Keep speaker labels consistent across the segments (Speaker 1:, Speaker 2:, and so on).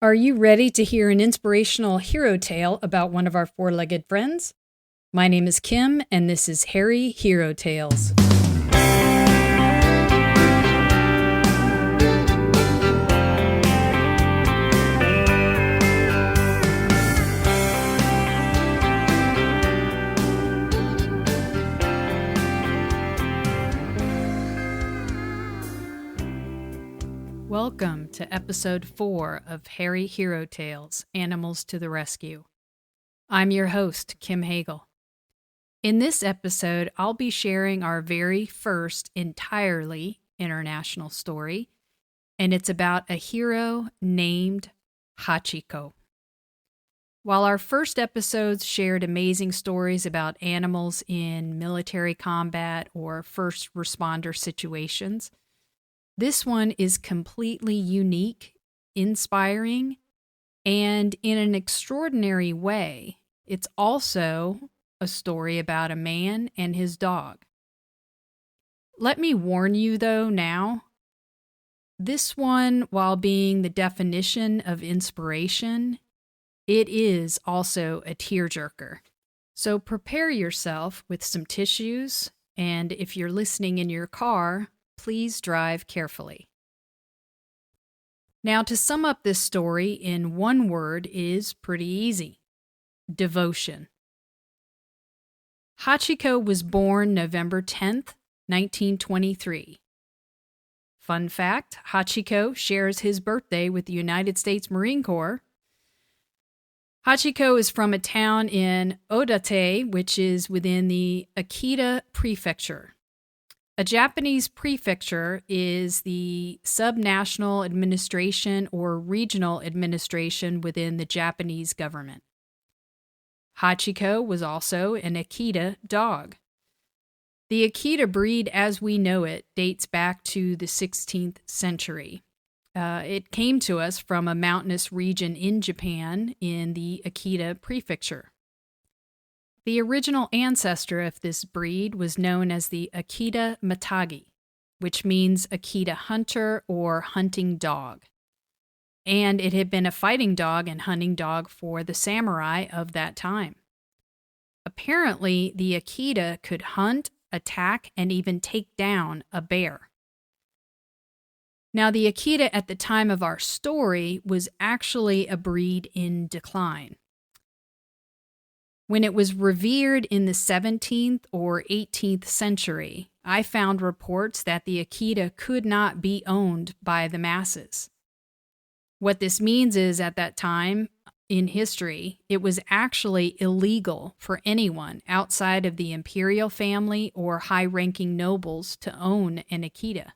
Speaker 1: Are you ready to hear an inspirational hero tale about one of our four-legged friends? My name is Kim, and this is Harry Hero Tales. Welcome to episode 4 of Harry Hero Tales, Animals to the Rescue. I'm your host, Kim Hagel. In this episode, I'll be sharing our very first entirely international story, and it's about a hero named Hachiko. While our first episodes shared amazing stories about animals in military combat or first responder situations, this one is completely unique, inspiring, and in an extraordinary way, it's also a story about a man and his dog. Let me warn you, though, now, this one, while being the definition of inspiration, it is also a tearjerker. So prepare yourself with some tissues, and if you're listening in your car, please drive carefully. Now, to sum up this story in one word is pretty easy: devotion. Hachiko was born November 10th, 1923. Fun fact, Hachiko shares his birthday with the United States Marine Corps. Hachiko is from a town in Odate, which is within the Akita prefecture. A Japanese prefecture is the subnational administration or regional administration within the Japanese government. Hachiko was also an Akita dog. The Akita breed as we know it dates back to the 16th century. It came to us from a mountainous region in Japan in the Akita prefecture. The original ancestor of this breed was known as the Akita Matagi, which means Akita hunter or hunting dog. And it had been a fighting dog and hunting dog for the samurai of that time. Apparently, the Akita could hunt, attack, and even take down a bear. Now, the Akita at the time of our story was actually a breed in decline. When it was revered in the 17th or 18th century, I found reports that the Akita could not be owned by the masses. What this means is, at that time in history, it was actually illegal for anyone outside of the imperial family or high-ranking nobles to own an Akita.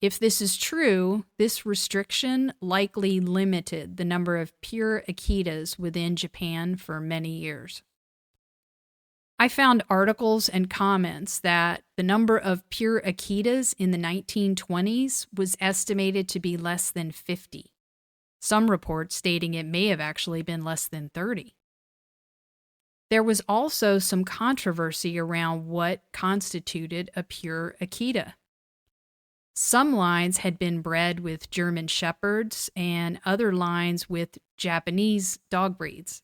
Speaker 1: If this is true, this restriction likely limited the number of pure Akitas within Japan for many years. I found articles and comments that the number of pure Akitas in the 1920s was estimated to be less than 50. Some reports stating it may have actually been less than 30. There was also some controversy around what constituted a pure Akita. Some lines had been bred with German Shepherds and other lines with Japanese dog breeds.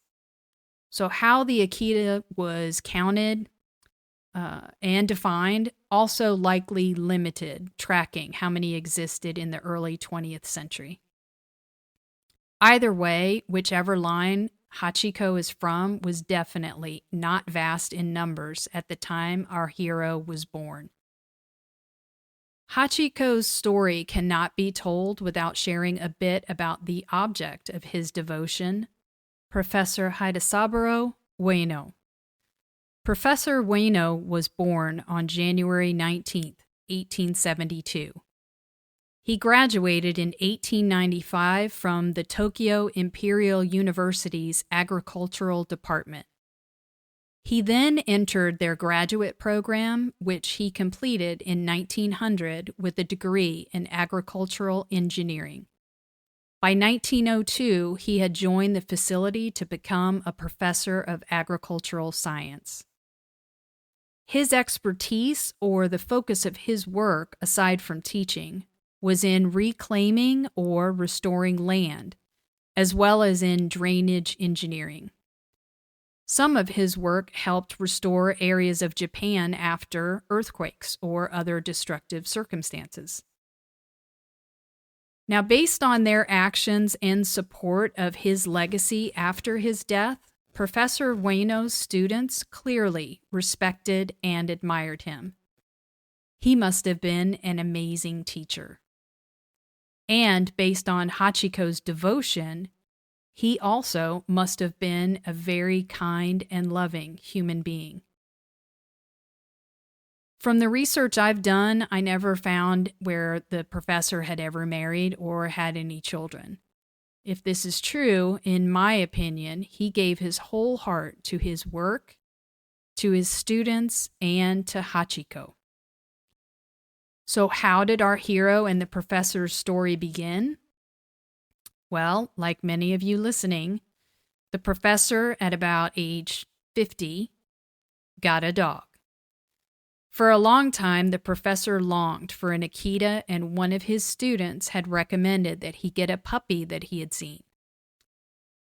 Speaker 1: So how the Akita was counted and defined also likely limited tracking how many existed in the early 20th century. Either way, whichever line Hachiko is from was definitely not vast in numbers at the time our hero was born. Hachiko's story cannot be told without sharing a bit about the object of his devotion, Professor Hidesaburo Ueno. Professor Ueno was born on January 19, 1872. He graduated in 1895 from the Tokyo Imperial University's Agricultural Department. He then entered their graduate program, which he completed in 1900 with a degree in agricultural engineering. By 1902, he had joined the facility to become a professor of agricultural science. His expertise, or the focus of his work aside from teaching, was in reclaiming or restoring land as well as in drainage engineering. Some of his work helped restore areas of Japan after earthquakes or other destructive circumstances. Now, based on their actions and support of his legacy after his death, Professor Ueno's students clearly respected and admired him. He must have been an amazing teacher. And based on Hachiko's devotion, he also must have been a very kind and loving human being. From the research I've done, I never found where the professor had ever married or had any children. If this is true, in my opinion, he gave his whole heart to his work, to his students, and to Hachiko. So how did our hero and the professor's story begin? Well, like many of you listening, the professor at about age 50 got a dog. For a long time, the professor longed for an Akita, and one of his students had recommended that he get a puppy that he had seen.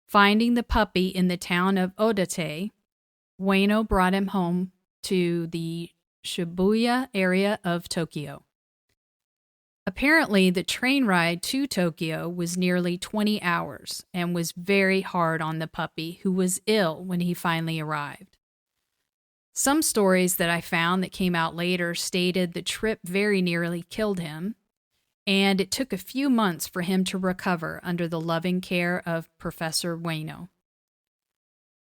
Speaker 1: Finding the puppy in the town of Odate, Ueno brought him home to the Shibuya area of Tokyo. Apparently, the train ride to Tokyo was nearly 20 hours and was very hard on the puppy, who was ill when he finally arrived. Some stories that I found that came out later stated the trip very nearly killed him, and it took a few months for him to recover under the loving care of Professor Ueno.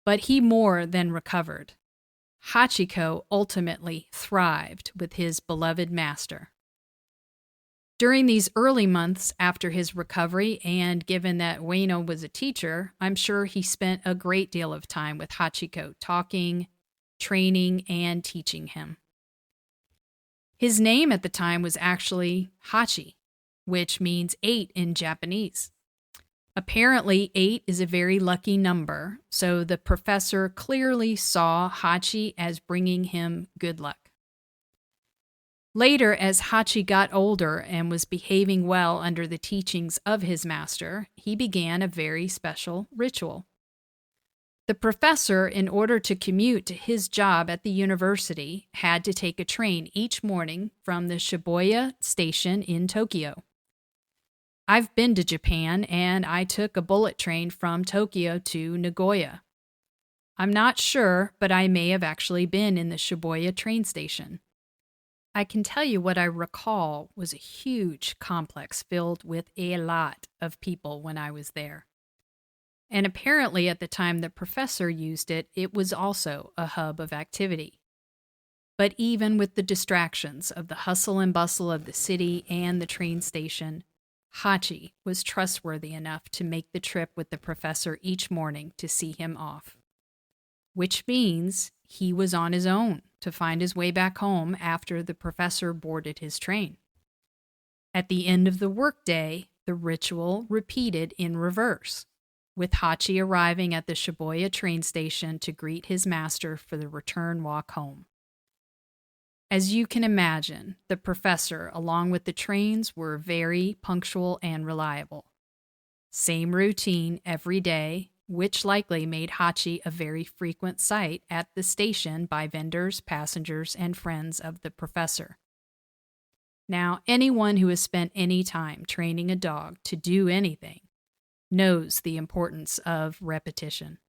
Speaker 1: But he more than recovered. Hachiko ultimately thrived with his beloved master. During these early months after his recovery, and given that Ueno was a teacher, I'm sure he spent a great deal of time with Hachiko, talking, training, and teaching him. His name at the time was actually Hachi, which means 8 in Japanese. Apparently, 8 is a very lucky number, so the professor clearly saw Hachi as bringing him good luck. Later, as Hachi got older and was behaving well under the teachings of his master, he began a very special ritual. The professor, in order to commute to his job at the university, had to take a train each morning from the Shibuya station in Tokyo. I've been to Japan, and I took a bullet train from Tokyo to Nagoya. I'm not sure, but I may have actually been in the Shibuya train station. I can tell you what I recall was a huge complex filled with a lot of people when I was there. And apparently at the time the professor used it, it was also a hub of activity. But even with the distractions of the hustle and bustle of the city and the train station, Hachi was trustworthy enough to make the trip with the professor each morning to see him off. Which means he was on his own to find his way back home after the professor boarded his train. At the end of the workday, the ritual repeated in reverse, with Hachi arriving at the Shibuya train station to greet his master for the return walk home. As you can imagine, the professor, along with the trains, were very punctual and reliable. Same routine every day, which likely made Hachi a very frequent sight at the station by vendors, passengers, and friends of the professor. Now, anyone who has spent any time training a dog to do anything knows the importance of repetition.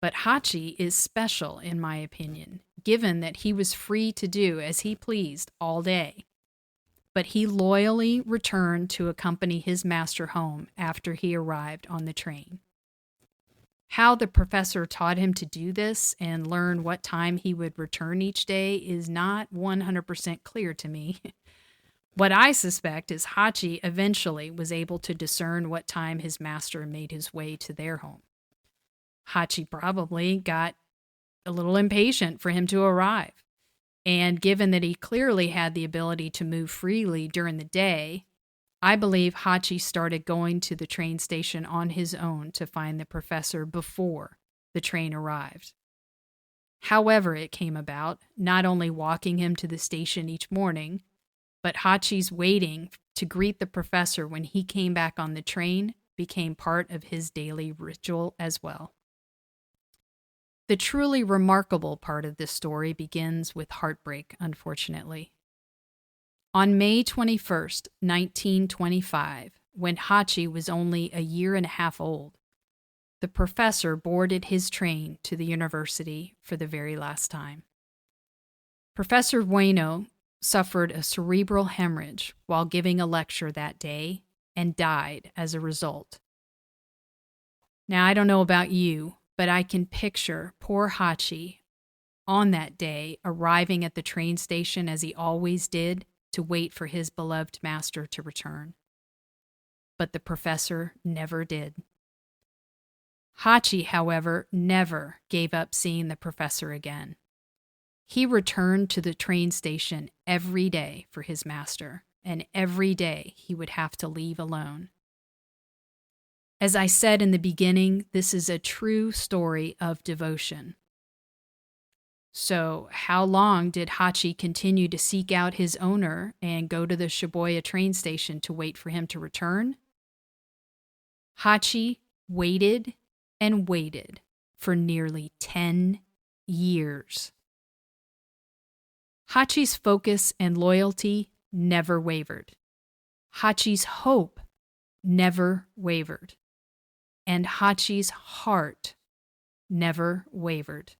Speaker 1: But Hachi is special, in my opinion, given that he was free to do as he pleased all day. But he loyally returned to accompany his master home after he arrived on the train. How the professor taught him to do this and learn what time he would return each day is not 100% clear to me. What I suspect is Hachi eventually was able to discern what time his master made his way to their home. Hachi probably got a little impatient for him to arrive, and given that he clearly had the ability to move freely during the day, I believe Hachi started going to the train station on his own to find the professor before the train arrived. However it came about, not only walking him to the station each morning, but Hachi's waiting to greet the professor when he came back on the train became part of his daily ritual as well. The truly remarkable part of this story begins with heartbreak, unfortunately. On May 21st, 1925, when Hachi was only a year and a half old, the professor boarded his train to the university for the very last time. Professor Bueno suffered a cerebral hemorrhage while giving a lecture that day and died as a result. Now, I don't know about you, but I can picture poor Hachi on that day arriving at the train station as he always did to wait for his beloved master to return. But the professor never did. Hachi, however, never gave up seeing the professor again. He returned to the train station every day for his master, and every day he would have to leave alone. As I said in the beginning, this is a true story of devotion. So, how long did Hachi continue to seek out his owner and go to the Shibuya train station to wait for him to return? Hachi waited and waited for nearly 10 years. Hachi's focus and loyalty never wavered. Hachi's hope never wavered. And Hachi's heart never wavered.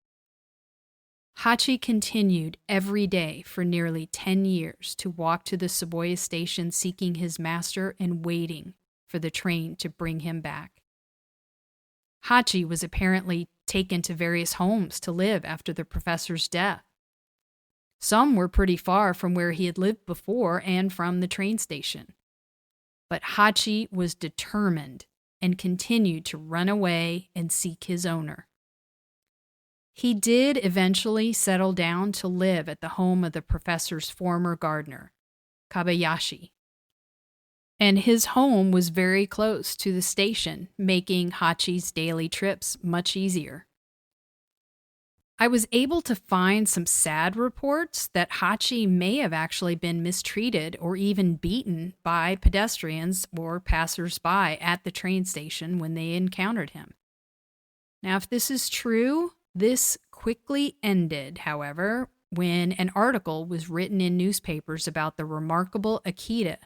Speaker 1: Hachi continued every day for nearly 10 years to walk to the Shibuya station seeking his master and waiting for the train to bring him back. Hachi was apparently taken to various homes to live after the professor's death. Some were pretty far from where he had lived before and from the train station. But Hachi was determined and continued to run away and seek his owner. He did eventually settle down to live at the home of the professor's former gardener, Kabayashi. And his home was very close to the station, making Hachi's daily trips much easier. I was able to find some sad reports that Hachi may have actually been mistreated or even beaten by pedestrians or passers-by at the train station when they encountered him. Now, if this is true, this quickly ended, however, when an article was written in newspapers about the remarkable Akita,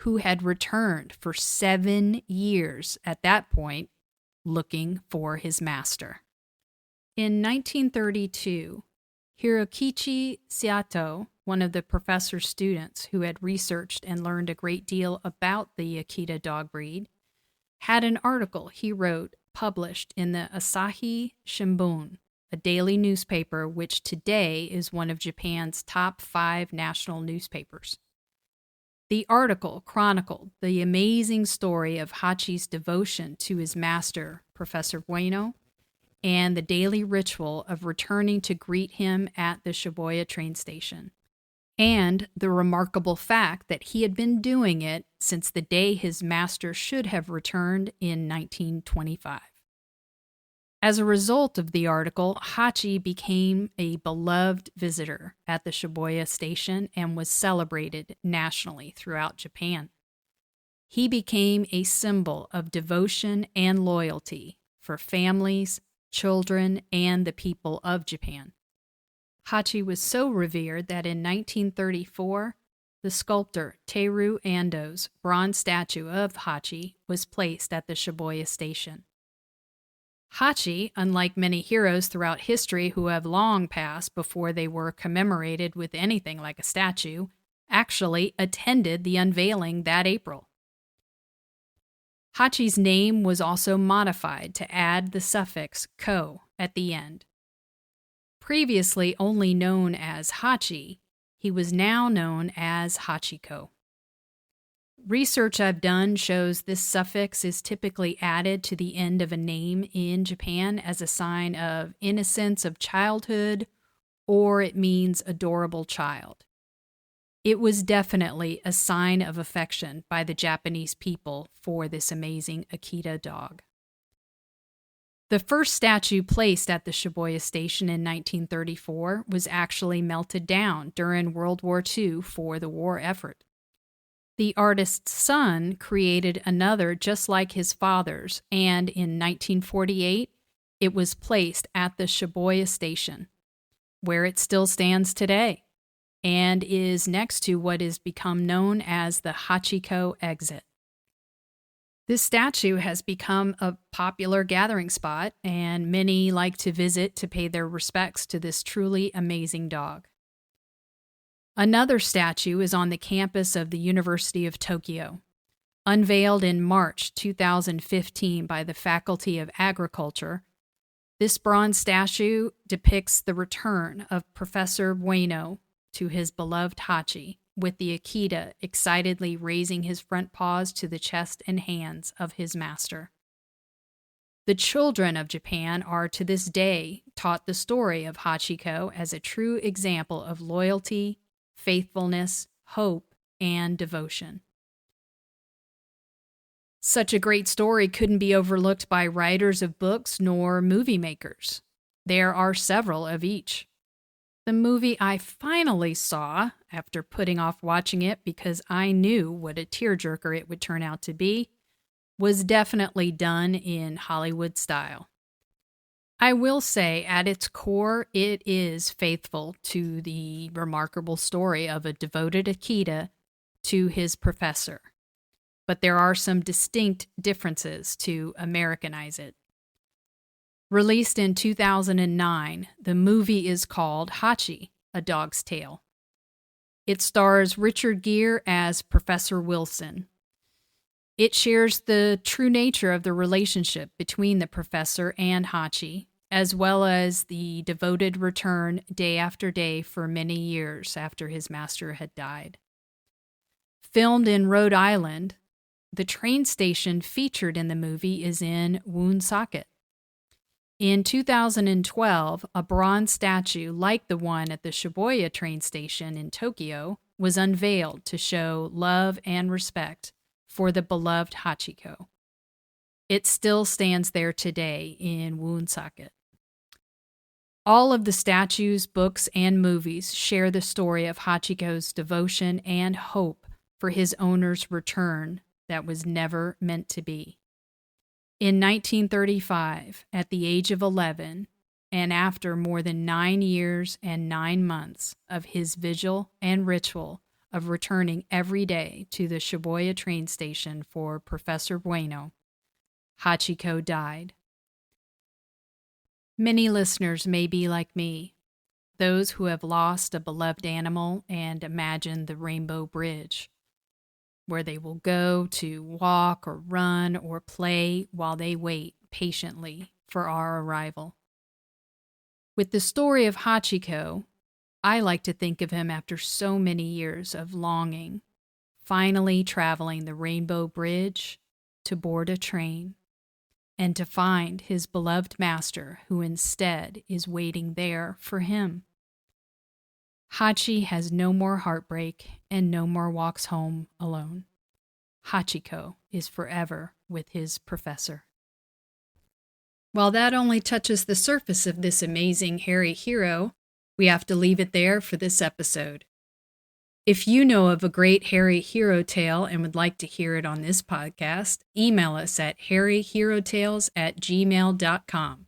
Speaker 1: who had returned for 7 years at that point, looking for his master. In 1932, Hirokichi Saito, one of the professor's students who had researched and learned a great deal about the Akita dog breed, had an article he wrote published in the Asahi Shimbun, a daily newspaper which today is one of Japan's top 5 national newspapers. The article chronicled the amazing story of Hachi's devotion to his master, Professor Bueno, and the daily ritual of returning to greet him at the Shibuya train station, and the remarkable fact that he had been doing it since the day his master should have returned in 1925. As a result of the article, Hachi became a beloved visitor at the Shibuya station and was celebrated nationally throughout Japan. He became a symbol of devotion and loyalty for families, children, and the people of Japan. Hachi was so revered that in 1934, the sculptor Teru Ando's bronze statue of Hachi was placed at the Shibuya station. Hachi, unlike many heroes throughout history who have long passed before they were commemorated with anything like a statue, actually attended the unveiling that April. Hachi's name was also modified to add the suffix ko at the end. Previously only known as Hachi, he was now known as Hachiko. Research I've done shows this suffix is typically added to the end of a name in Japan as a sign of innocence of childhood, or it means adorable child. It was definitely a sign of affection by the Japanese people for this amazing Akita dog. The first statue placed at the Shibuya station in 1934 was actually melted down during World War II for the war effort. The artist's son created another just like his father's, and in 1948, it was placed at the Shibuya station, where it still stands today, and is next to what is become known as the Hachiko exit. This statue has become a popular gathering spot, and many like to visit to pay their respects to this truly amazing dog. Another statue is on the campus of the University of Tokyo. Unveiled in March 2015 by the Faculty of Agriculture, this bronze statue depicts the return of Professor Bueno to his beloved Hachi, with the Akita excitedly raising his front paws to the chest and hands of his master. The children of Japan are to this day taught the story of Hachiko as a true example of loyalty, faithfulness, hope, and devotion. Such a great story couldn't be overlooked by writers of books nor movie makers. There are several of each. The movie I finally saw, after putting off watching it because I knew what a tearjerker it would turn out to be, was definitely done in Hollywood style. I will say, at its core, it is faithful to the remarkable story of a devoted Akita to his professor, but there are some distinct differences to Americanize it. Released in 2009, the movie is called Hachi, A Dog's Tale. It stars Richard Gere as Professor Wilson. It shares the true nature of the relationship between the professor and Hachi, as well as the devoted return day after day for many years after his master had died. Filmed in Rhode Island, the train station featured in the movie is in Woonsocket. In 2012, a bronze statue like the one at the Shibuya train station in Tokyo was unveiled to show love and respect for the beloved Hachiko. It still stands there today in Woonsocket. All of the statues, books, and movies share the story of Hachiko's devotion and hope for his owner's return that was never meant to be. In 1935, at the age of 11, and after more than 9 years and 9 months of his vigil and ritual of returning every day to the Shibuya train station for Professor Bueno, Hachiko died. Many listeners may be like me, those who have lost a beloved animal and imagine the Rainbow Bridge, where they will go to walk or run or play while they wait patiently for our arrival. With the story of Hachiko, I like to think of him after so many years of longing, finally traveling the Rainbow Bridge to board a train and to find his beloved master who instead is waiting there for him. Hachi has no more heartbreak and no more walks home alone. Hachiko is forever with his professor. While that only touches the surface of this amazing hairy hero, we have to leave it there for this episode. If you know of a great hairy hero tale and would like to hear it on this podcast, email us at hairyherotales@gmail.com.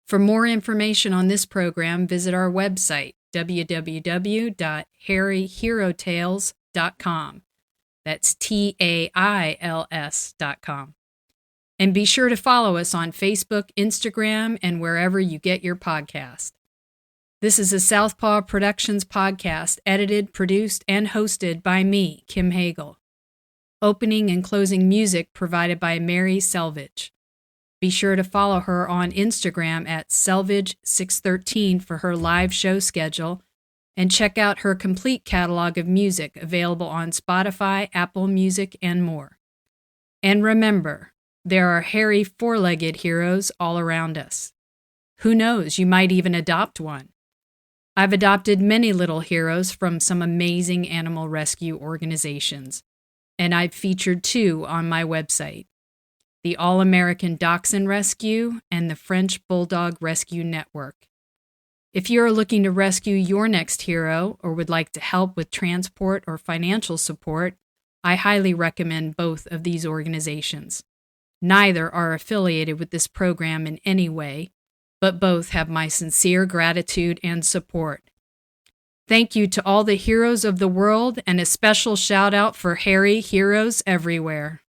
Speaker 1: For more information on this program, visit our website, www.hairyherotales.com. That's TAILS.com. And be sure to follow us on Facebook, Instagram, and wherever you get your podcast. This is a Southpaw Productions podcast, edited, produced, and hosted by me, Kim Hagel. Opening and closing music provided by Mary Selvage. Be sure to follow her on Instagram at Selvage613 for her live show schedule, and check out her complete catalog of music available on Spotify, Apple Music, and more. And remember, there are hairy four-legged heroes all around us. Who knows, you might even adopt one. I've adopted many little heroes from some amazing animal rescue organizations, and I've featured 2 on my website, the All-American Dachshund Rescue and the French Bulldog Rescue Network. If you are looking to rescue your next hero or would like to help with transport or financial support, I highly recommend both of these organizations. Neither are affiliated with this program in any way, but both have my sincere gratitude and support. Thank you to all the heroes of the world, and a special shout out for Harry Heroes Everywhere.